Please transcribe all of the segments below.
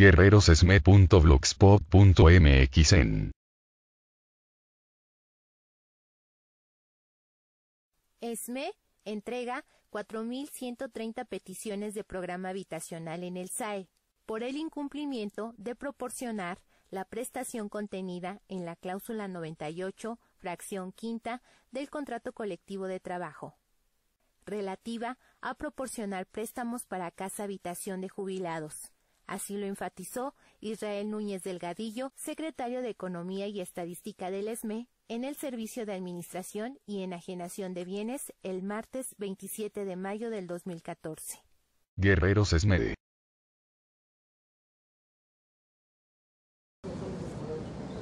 guerrerosesme.blogspot.mx en ESME entrega 4.130 peticiones de programa habitacional en el SAE por el incumplimiento de proporcionar la prestación contenida en la cláusula 98, fracción quinta del contrato colectivo de trabajo, relativa a proporcionar préstamos para casa-habitación de jubilados. Así lo enfatizó Israel Núñez Delgadillo, secretario de Economía y Estadística del ESME, en el Servicio de Administración y Enajenación de Bienes el martes 27 de mayo del 2014. Guerreros ESME.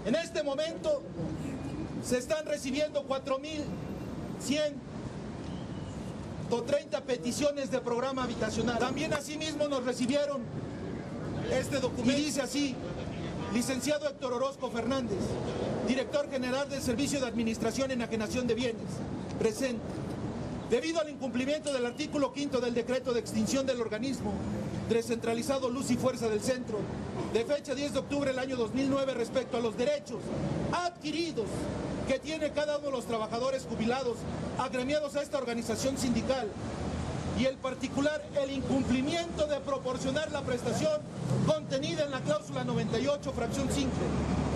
En este momento se están recibiendo 4.130 peticiones de programa habitacional. También asimismo nos recibieron este documento y dice así: licenciado Héctor Orozco Fernández, director general del Servicio de Administración y Enajenación de Bienes, presente. Debido al incumplimiento del artículo 5 del decreto de extinción del organismo descentralizado Luz y Fuerza del Centro, de fecha 10 de octubre del año 2009, respecto a los derechos adquiridos que tiene cada uno de los trabajadores jubilados agremiados a esta organización sindical, y en particular el incumplimiento de proporcionar la prestación contenida en la cláusula 98, fracción 5,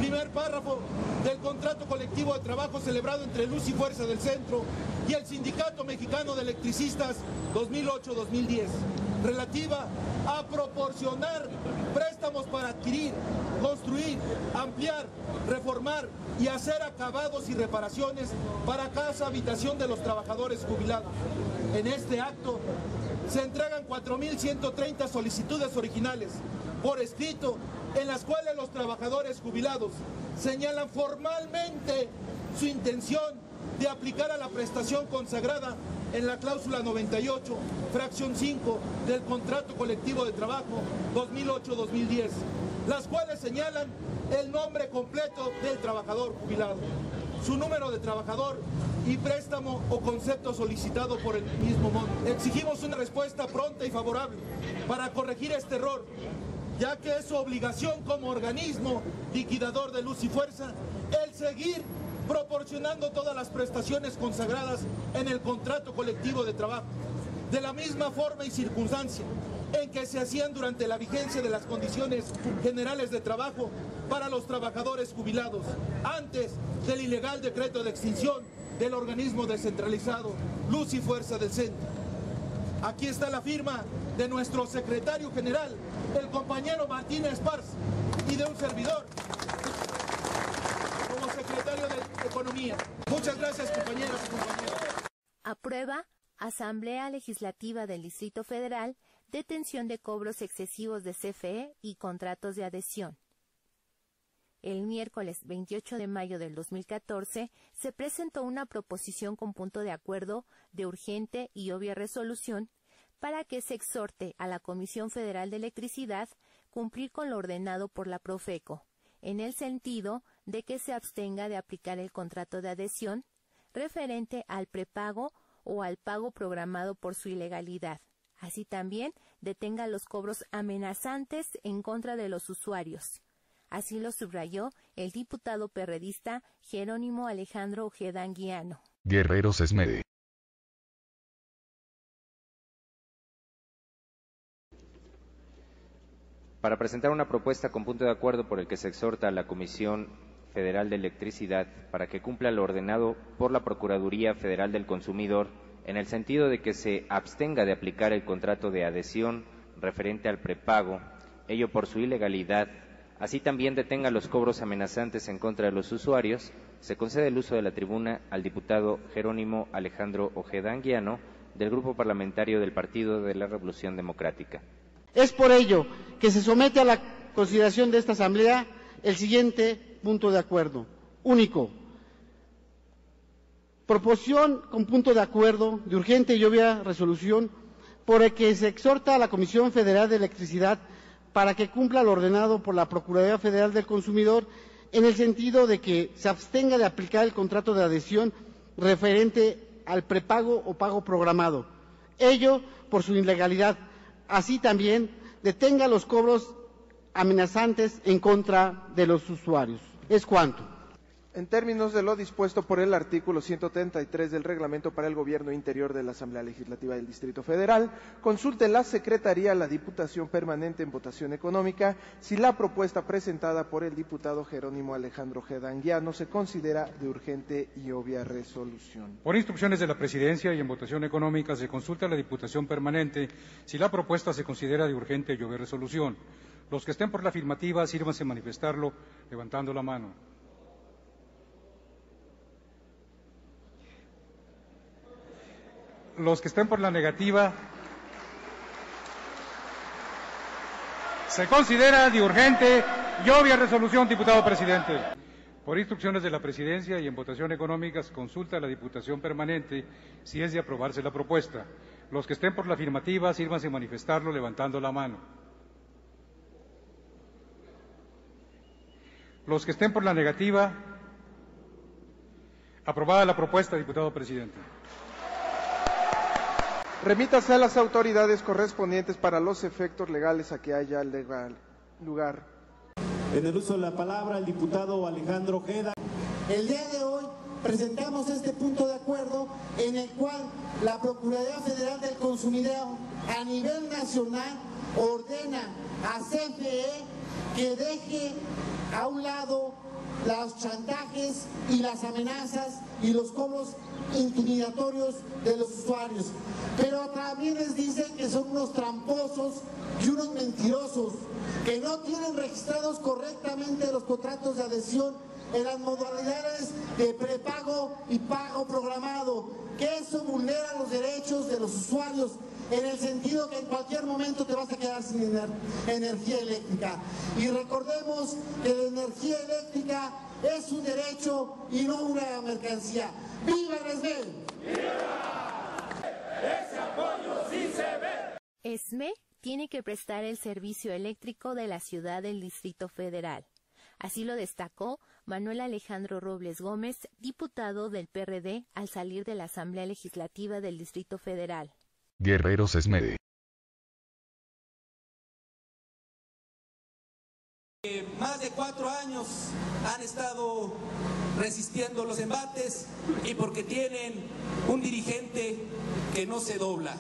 primer párrafo del contrato colectivo de trabajo celebrado entre Luz y Fuerza del Centro y el Sindicato Mexicano de Electricistas 2008-2010, relativa a proporcionar préstamos para adquirir, construir, ampliar, reformar y hacer acabados y reparaciones para casa habitación de los trabajadores jubilados. En este acto se entregan 4.130 solicitudes originales por escrito, en las cuales los trabajadores jubilados señalan formalmente su intención de aplicar a la prestación consagrada en la cláusula 98, fracción 5 del contrato colectivo de trabajo 2008-2010, las cuales señalan el nombre completo del trabajador jubilado, su número de trabajador y préstamo o concepto solicitado por el mismo monto. Exigimos una respuesta pronta y favorable para corregir este error, ya que es su obligación como organismo liquidador de Luz y Fuerza el seguir proporcionando todas las prestaciones consagradas en el contrato colectivo de trabajo, de la misma forma y circunstancia en que se hacían durante la vigencia de las condiciones generales de trabajo para los trabajadores jubilados, antes del ilegal decreto de extinción del organismo descentralizado Luz y Fuerza del Centro. Aquí está la firma de nuestro secretario general, el compañero Martín Esparza, y de un servidor como secretario de Economía. Muchas gracias, compañeras y compañeros. Aprueba Asamblea Legislativa del Distrito Federal detención de cobros excesivos de CFE y contratos de adhesión. El miércoles 28 de mayo del 2014 se presentó una proposición con punto de acuerdo de urgente y obvia resolución para que se exhorte a la Comisión Federal de Electricidad cumplir con lo ordenado por la Profeco, en el sentido de que se abstenga de aplicar el contrato de adhesión referente al prepago o al pago programado por su ilegalidad. Así también detenga los cobros amenazantes en contra de los usuarios. Así lo subrayó el diputado perredista Jerónimo Alejandro Ojeda Anguiano. Guerreros ESME. Para presentar una propuesta con punto de acuerdo por el que se exhorta a la Comisión Federal de Electricidad para que cumpla lo ordenado por la Procuraduría Federal del Consumidor en el sentido de que se abstenga de aplicar el contrato de adhesión referente al prepago, ello por su ilegalidad, así también detenga los cobros amenazantes en contra de los usuarios, se concede el uso de la tribuna al diputado Jerónimo Alejandro Ojeda Anguiano, del Grupo Parlamentario del Partido de la Revolución Democrática. Es por ello que se somete a la consideración de esta Asamblea el siguiente punto de acuerdo. Único. Proposición con punto de acuerdo de urgente y obvia resolución por el que se exhorta a la Comisión Federal de Electricidad para que cumpla lo ordenado por la Procuraduría Federal del Consumidor en el sentido de que se abstenga de aplicar el contrato de adhesión referente al prepago o pago programado, ello por su ilegalidad. Así también detenga los cobros amenazantes en contra de los usuarios. Es cuanto. En términos de lo dispuesto por el artículo 133 del Reglamento para el Gobierno Interior de la Asamblea Legislativa del Distrito Federal, consulte la Secretaría la Diputación Permanente en votación económica si la propuesta presentada por el diputado Jerónimo Alejandro Ojeda Anguiano se considera de urgente y obvia resolución. Por instrucciones de la Presidencia y en votación económica se consulta a la Diputación Permanente si la propuesta se considera de urgente y obvia resolución. Los que estén por la afirmativa, sírvanse manifestarlo levantando la mano. Los que estén por la negativa, se considera de urgente y obvia resolución, diputado presidente. Por instrucciones de la Presidencia y en votación económica se consulta a la Diputación Permanente si es de aprobarse la propuesta. Los que estén por la afirmativa, sírvanse manifestarlo levantando la mano. Los que estén por la negativa, aprobada la propuesta, diputado presidente. Remítase a las autoridades correspondientes para los efectos legales a que haya lugar. En el uso de la palabra, el diputado Alejandro Ojeda. El día de hoy presentamos este punto de acuerdo en el cual la Procuraduría Federal del Consumidor a nivel nacional ordena a CFE que deje a un lado los chantajes y las amenazas y los cobros intimidatorios de los usuarios. Pero también les dicen que son unos tramposos y unos mentirosos, que no tienen registrados correctamente los contratos de adhesión en las modalidades de prepago y pago programado, que eso vulnera los derechos de los usuarios en el sentido que en cualquier momento te vas a quedar sin energía eléctrica. Y recordemos que la energía eléctrica es un derecho y no una mercancía. ¡Viva el ESME! ¡Viva! ¡Ese apoyo sí se ve! ESME tiene que prestar el servicio eléctrico de la ciudad del Distrito Federal. Así lo destacó Manuel Alejandro Robles Gómez, diputado del PRD, al salir de la Asamblea Legislativa del Distrito Federal. Guerreros ESME. Más de 4 años han estado resistiendo los embates y porque tienen un dirigente que no se dobla.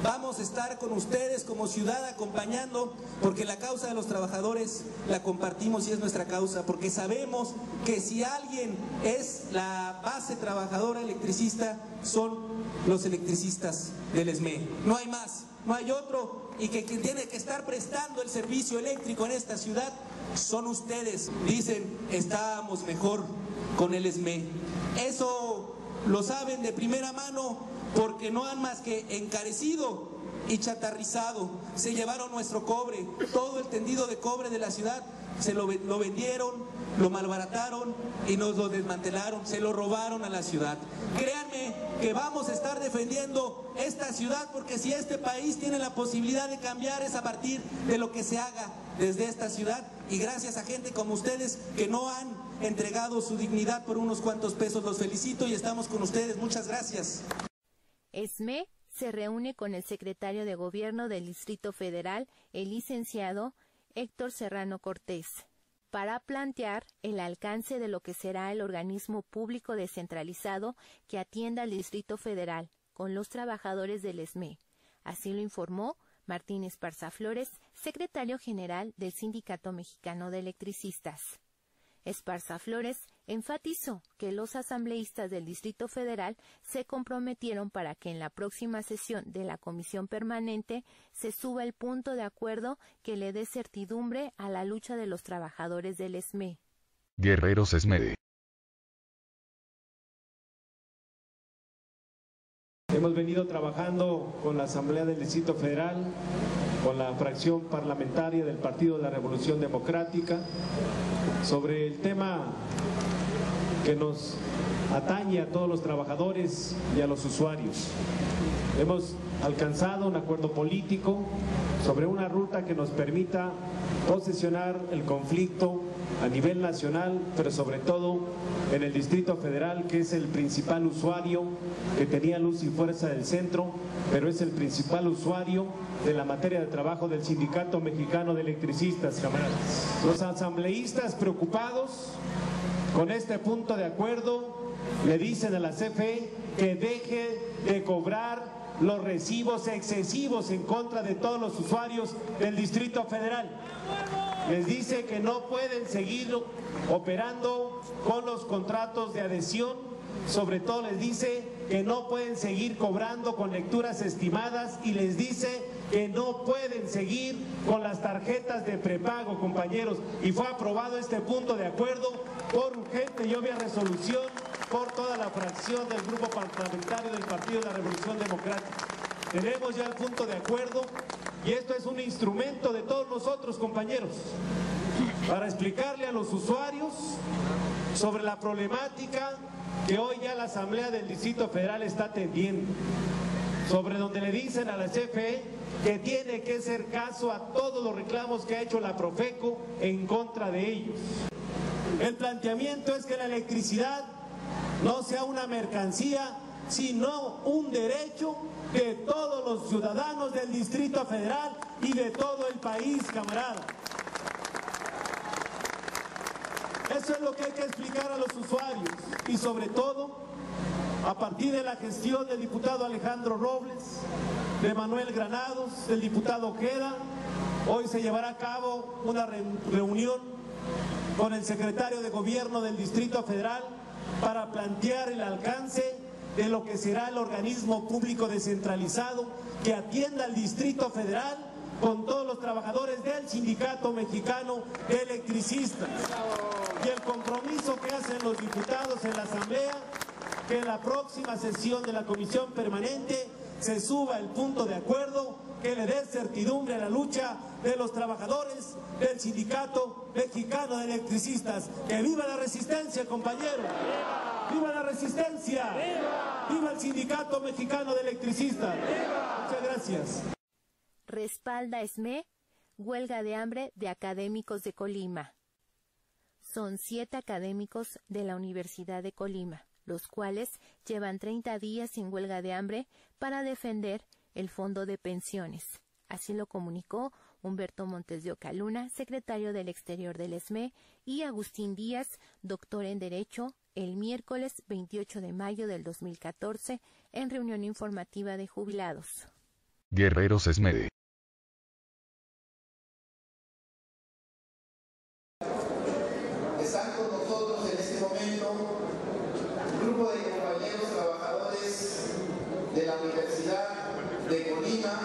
Vamos a estar con ustedes como ciudad acompañando, porque la causa de los trabajadores la compartimos y es nuestra causa, porque sabemos que si alguien es la base trabajadora electricista, son los electricistas del ESME. No hay más, no hay otro, y que quien tiene que estar prestando el servicio eléctrico en esta ciudad son ustedes. Dicen, estábamos mejor con el ESME. Eso lo saben de primera mano, porque no han más que encarecido y chatarrizado. Se llevaron nuestro cobre, todo el tendido de cobre de la ciudad, se lo vendieron, lo malbarataron y nos lo desmantelaron, se lo robaron a la ciudad. Créanme que vamos a estar defendiendo esta ciudad, porque si este país tiene la posibilidad de cambiar es a partir de lo que se haga desde esta ciudad, y gracias a gente como ustedes que no han entregado su dignidad por unos cuantos pesos. Los felicito y estamos con ustedes. Muchas gracias. ESME se reúne con el secretario de Gobierno del Distrito Federal, el licenciado Héctor Serrano Cortés, para plantear el alcance de lo que será el organismo público descentralizado que atienda al Distrito Federal con los trabajadores del ESME. Así lo informó Martín Esparza Flores, secretario general del Sindicato Mexicano de Electricistas. Esparza Flores enfatizó que los asambleístas del Distrito Federal se comprometieron para que en la próxima sesión de la Comisión Permanente se suba el punto de acuerdo que le dé certidumbre a la lucha de los trabajadores del ESME. Guerreros ESME. Hemos venido trabajando con la Asamblea del Distrito Federal, con la fracción parlamentaria del Partido de la Revolución Democrática, sobre el tema que nos atañe a todos los trabajadores y a los usuarios. Hemos alcanzado un acuerdo político sobre una ruta que nos permita posicionar el conflicto a nivel nacional, pero sobre todo en el Distrito Federal, que es el principal usuario, que tenía luz y fuerza del centro, pero es el principal usuario de la materia de trabajo del Sindicato Mexicano de Electricistas, camaradas. Los asambleístas preocupados con este punto de acuerdo le dicen a la CFE que deje de cobrar los recibos excesivos en contra de todos los usuarios del Distrito Federal. Les dice que no pueden seguir operando con los contratos de adhesión, sobre todo les dice que no pueden seguir cobrando con lecturas estimadas y les dice que no pueden seguir con las tarjetas de prepago, compañeros. Y fue aprobado este punto de acuerdo por urgente y obvia resolución por toda la fracción del grupo parlamentario del Partido de la Revolución Democrática. Tenemos ya el punto de acuerdo y esto es un instrumento de todos nosotros, compañeros, para explicarle a los usuarios sobre la problemática que hoy ya la Asamblea del Distrito Federal está atendiendo, sobre donde le dicen a la CFE que tiene que hacer caso a todos los reclamos que ha hecho la Profeco en contra de ellos. El planteamiento es que la electricidad no sea una mercancía, sino un derecho de todos los ciudadanos del Distrito Federal y de todo el país, camarada. Eso es lo que hay que explicar a los usuarios y sobre todo a partir de la gestión del diputado Alejandro Robles, de Manuel Granados, del diputado Ojeda, hoy se llevará a cabo una reunión con el secretario de Gobierno del Distrito Federal para plantear el alcance de lo que será el organismo público descentralizado que atienda al Distrito Federal con todos los trabajadores del Sindicato Mexicano de Electricistas. Y el compromiso que hacen los diputados en la Asamblea, que en la próxima sesión de la Comisión Permanente se suba el punto de acuerdo que le dé certidumbre a la lucha de los trabajadores del Sindicato Mexicano de Electricistas. ¡Que viva la resistencia, compañeros! ¡Viva la resistencia! ¡Viva el Sindicato Mexicano de Electricistas! Muchas gracias. Respalda SME, huelga de hambre de académicos de Colima. Son 7 académicos de la Universidad de Colima, los cuales llevan 30 días sin huelga de hambre para defender el fondo de pensiones. Así lo comunicó Humberto Montes de Oca Luna, secretario del Exterior del SME, y Agustín Díaz, doctor en Derecho, el miércoles 28 de mayo del 2014, en reunión informativa de jubilados. Guerreros SME. Están con nosotros en este momento un grupo de compañeros trabajadores de la Universidad de Colima,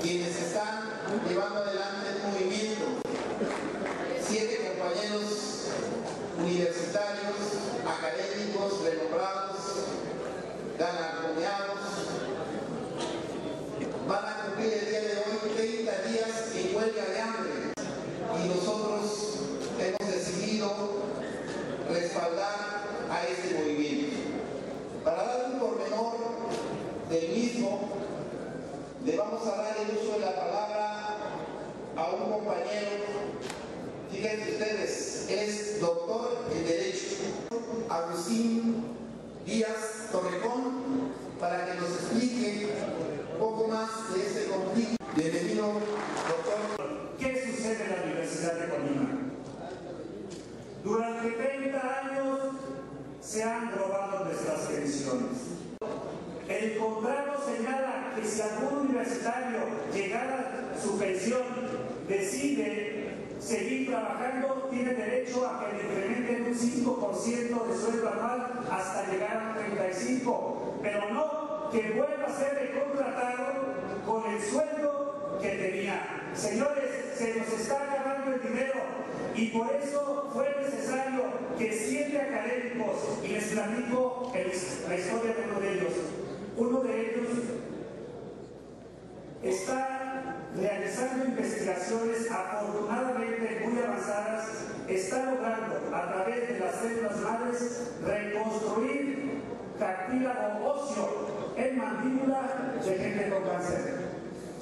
quienes están llevando adelante el movimiento. 7 compañeros universitarios, académicos, renombrados, galardoneados, van a cumplir el día de hoy 30 días sin huelga de hambre y nosotros hemos decidido respaldar a este movimiento. Para dar un pormenor del mismo, le vamos a dar el uso de la palabra a un compañero. Fíjense ustedes, es doctor en Derecho, Agustín Díaz Torrejón, para que nos explique un poco más de este conflicto. Bienvenido, doctor. ¿Qué sucede en la Universidad de Colima? Durante 30 años se han robado nuestras pensiones. El contrato señala que si algún universitario llegara a su pensión, decide seguir trabajando, tiene derecho a que le incrementen un 5% de sueldo anual hasta llegar a 35%, pero no que vuelva a ser recontratado con el sueldo que tenía. Señores, se nos está acabando el dinero y por eso fue necesario que 7 académicos, y les platico la historia de uno de ellos. Uno de ellos está realizando investigaciones afortunadamente muy avanzadas, está logrando a través de las células madres reconstruir cartílago óseo en mandíbula de gente con cáncer.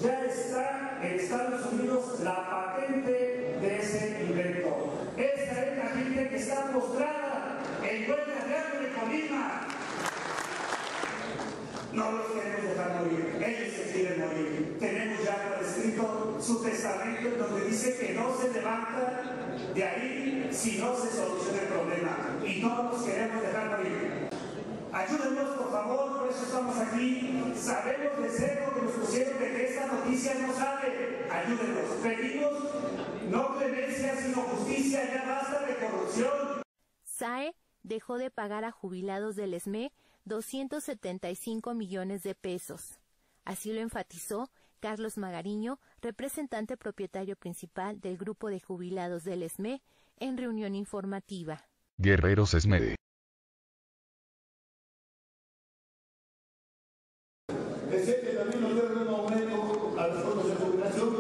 Ya está en Estados Unidos la patente de ese invento. Esta es la gente que está postrada en Huelga de Hambre de Colima. No los queremos dejar morir, ellos se quieren morir. Tenemos ya por escrito su testamento en donde dice que no se levanta de ahí si no se soluciona el problema. Y no los queremos dejar morir. Ayúdenos, por favor, por eso estamos aquí. Sabemos de cero que nos pusieron de que esta noticia no sale. Ayúdenos. Pedimos no clemencia, sino justicia. Ya basta de corrupción. SAE dejó de pagar a jubilados del ESME 275 millones de pesos. Así lo enfatizó Carlos Magariño, representante propietario principal del grupo de jubilados del ESME, en reunión informativa. Guerreros ESME. Que también nos dieron un aumento a los fondos de jubilación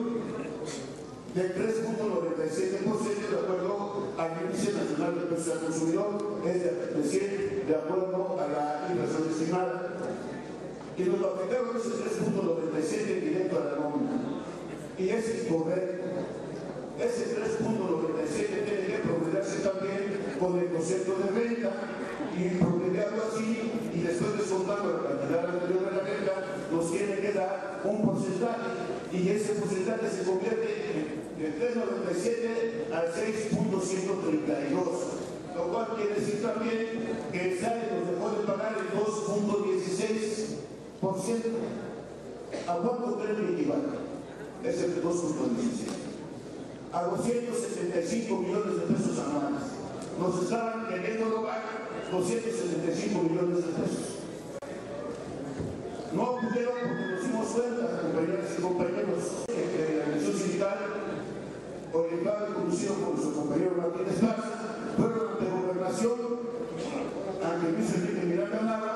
del 3.97% de acuerdo al Índice Nacional de Precios al Consumidor, es decir, de acuerdo a la inflación estimada. Y nos lo afectaron ese 3.97 directo a la nómina. Y es incorrecto. Ese 3.97 tiene que promediarse también con el concepto de renta y promediarlo así, y después de soltar la cantidad anterior de la renta, nos tiene que dar un porcentaje, y ese porcentaje se convierte de 3.97 al 6.132, lo cual quiere decir también que el SAE nos dejó de pagar el 2.16%. ¿A cuánto creen que equivale? Es el 2.16. A 275 millones de pesos anuales. Nos estaban queriendo robar 275 millones de pesos. No pudieron porque nos dimos cuenta, compañeras y compañeros, de la Dirección Sindical, orientada y conducido por nuestro compañero Martínez Garza, fueron ante Gobernación, ante Luis Enrique Miranda Nava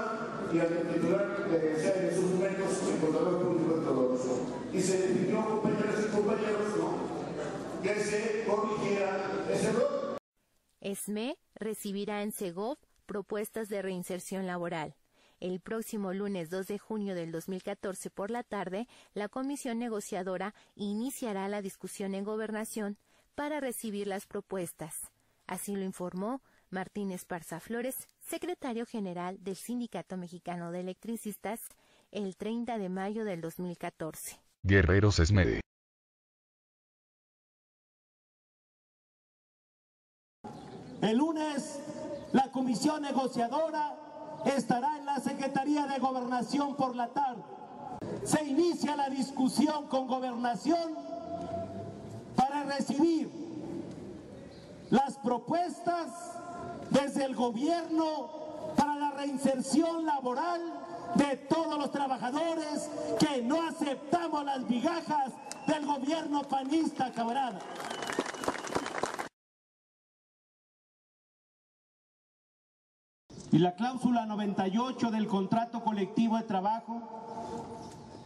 y ante el titular de SAE en esos momentos, el contador público de Doloroso. Y se definió, compañeras y compañeros, que se corrigiera ese error. ESME recibirá en Segov propuestas de reinserción laboral. El próximo lunes 2 de junio del 2014 por la tarde, la comisión negociadora iniciará la discusión en Gobernación para recibir las propuestas. Así lo informó Martín Esparza Flores, secretario general del Sindicato Mexicano de Electricistas, el 30 de mayo del 2014. Guerreros ESME. El lunes, la comisión negociadora estará en la Secretaría de Gobernación por la tarde. Se inicia la discusión con Gobernación para recibir las propuestas desde el gobierno para la reinserción laboral de todos los trabajadores que no aceptamos las migajas del gobierno panista, camarada. Y la cláusula 98 del contrato colectivo de trabajo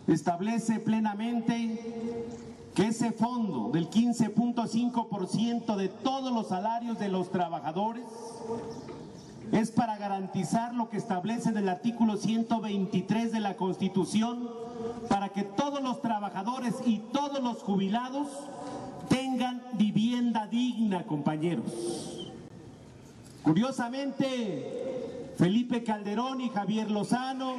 establece plenamente que ese fondo del 15.5% de todos los salarios de los trabajadores es para garantizar lo que establece en el artículo 123 de la Constitución, para que todos los trabajadores y todos los jubilados tengan vivienda digna, compañeros. Curiosamente, Felipe Calderón y Javier Lozano,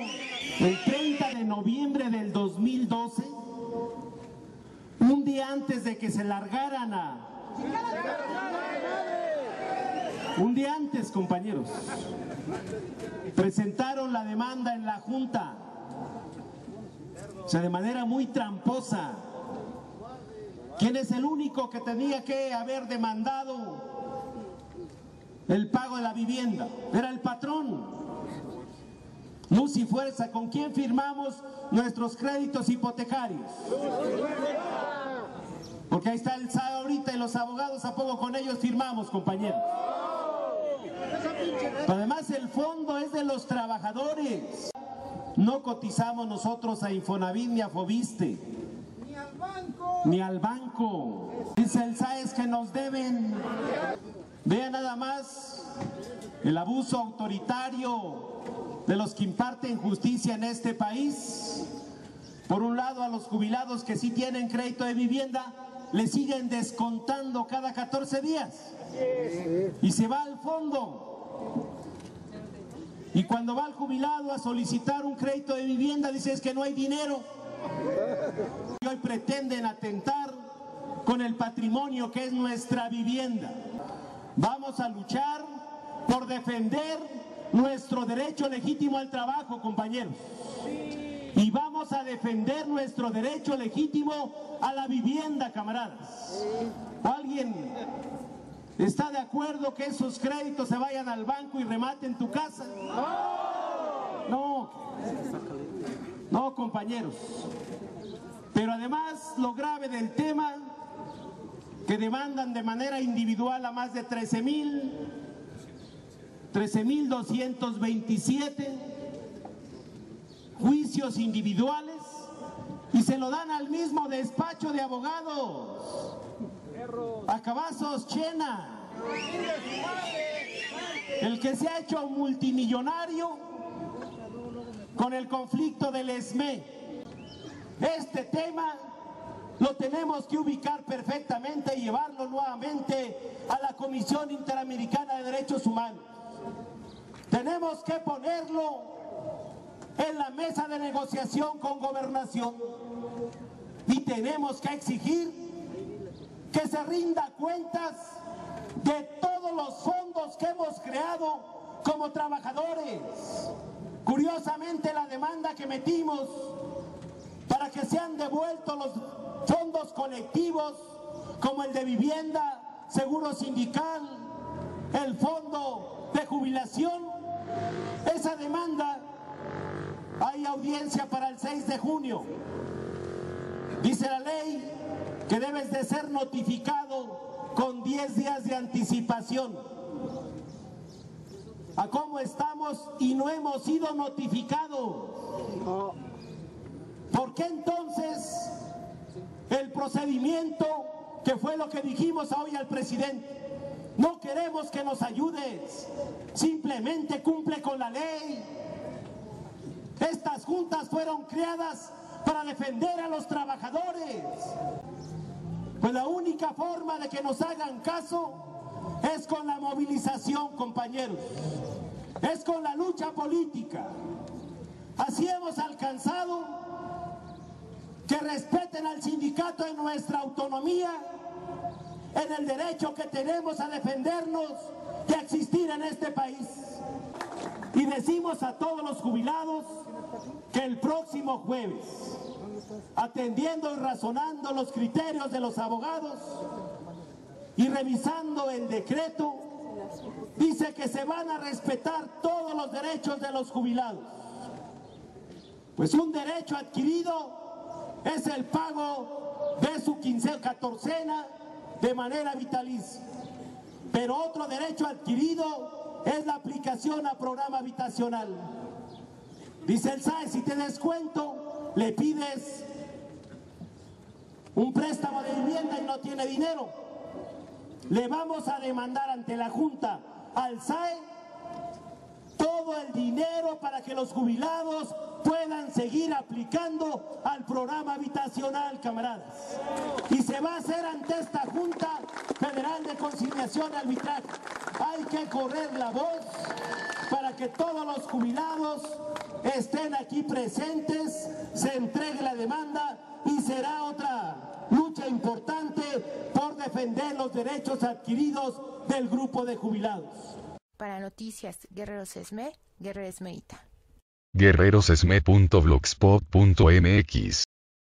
el 30 de noviembre del 2012, un día antes de que se largaran un día antes, compañeros, presentaron la demanda en la Junta, o sea, de manera muy tramposa. ¿Quién es el único que tenía que haber demandado el pago de la vivienda? Era el patrón. Luz y Fuerza, ¿con quién firmamos nuestros créditos hipotecarios? Porque ahí está el SAE ahorita y los abogados, ¿a poco con ellos firmamos, compañeros? Además, el fondo es de los trabajadores. No cotizamos nosotros a Infonavit ni a Fobiste. Ni al banco. Dice el SAE que nos deben. Vean nada más el abuso autoritario de los que imparten justicia en este país, Por un lado, a los jubilados que sí tienen crédito de vivienda, le siguen descontando cada 14 días y se va al fondo. Y cuando va el jubilado a solicitar un crédito de vivienda, dice es que no hay dinero. Y hoy pretenden atentar con el patrimonio que es nuestra vivienda. Vamos a luchar por defender nuestro derecho legítimo al trabajo, compañeros. Y vamos a defender nuestro derecho legítimo a la vivienda, camaradas. ¿Alguien está de acuerdo que esos créditos se vayan al banco y rematen tu casa? No, compañeros. Pero además, lo grave del tema, que demandan de manera individual a más de 13,227 juicios individuales y se lo dan al mismo despacho de abogados, a Cavazos Chena, el que se ha hecho multimillonario con el conflicto del ESME. Este tema lo tenemos que ubicar perfectamente y llevarlo nuevamente a la Comisión Interamericana de Derechos Humanos. Tenemos que ponerlo en la mesa de negociación con Gobernación y tenemos que exigir que se rinda cuentas de todos los fondos que hemos creado como trabajadores. Curiosamente, la demanda que metimos para que sean devueltos los fondos colectivos como el de vivienda, seguro sindical, el fondo de jubilación, esa demanda hay audiencia para el 6 de junio. Dice la ley que debes de ser notificado con 10 días de anticipación. ¿A cómo estamos y no hemos sido notificados? ¿Por qué entonces el procedimiento, que fue lo que dijimos hoy al presidente? No queremos que nos ayudes, simplemente cumple con la ley. Estas juntas fueron creadas para defender a los trabajadores. Pues la única forma de que nos hagan caso es con la movilización, compañeros. Es con la lucha política. Así hemos alcanzado que respeten al sindicato en nuestra autonomía, en el derecho que tenemos a defendernos y a existir en este país. Y decimos a todos los jubilados que el próximo jueves, atendiendo y razonando los criterios de los abogados y revisando el decreto, dice que se van a respetar todos los derechos de los jubilados. Pues un derecho adquirido es el pago de su catorcena de manera vitalicia. Pero otro derecho adquirido es la aplicación a programa habitacional. Dice el SAE, si te descuento, le pides un préstamo de vivienda y no tiene dinero. Le vamos a demandar ante la Junta al SAE todo el dinero para que los jubilados puedan seguir aplicando al programa habitacional, camaradas. Y se va a hacer ante esta Junta Federal de Conciliación y Arbitraje. Hay que correr la voz para que todos los jubilados estén aquí presentes, se entregue la demanda y será otra lucha importante por defender los derechos adquiridos del grupo de jubilados. Para Noticias Guerreros Esme, Guerrero Esmeita. guerrerosesme.blogspot.mx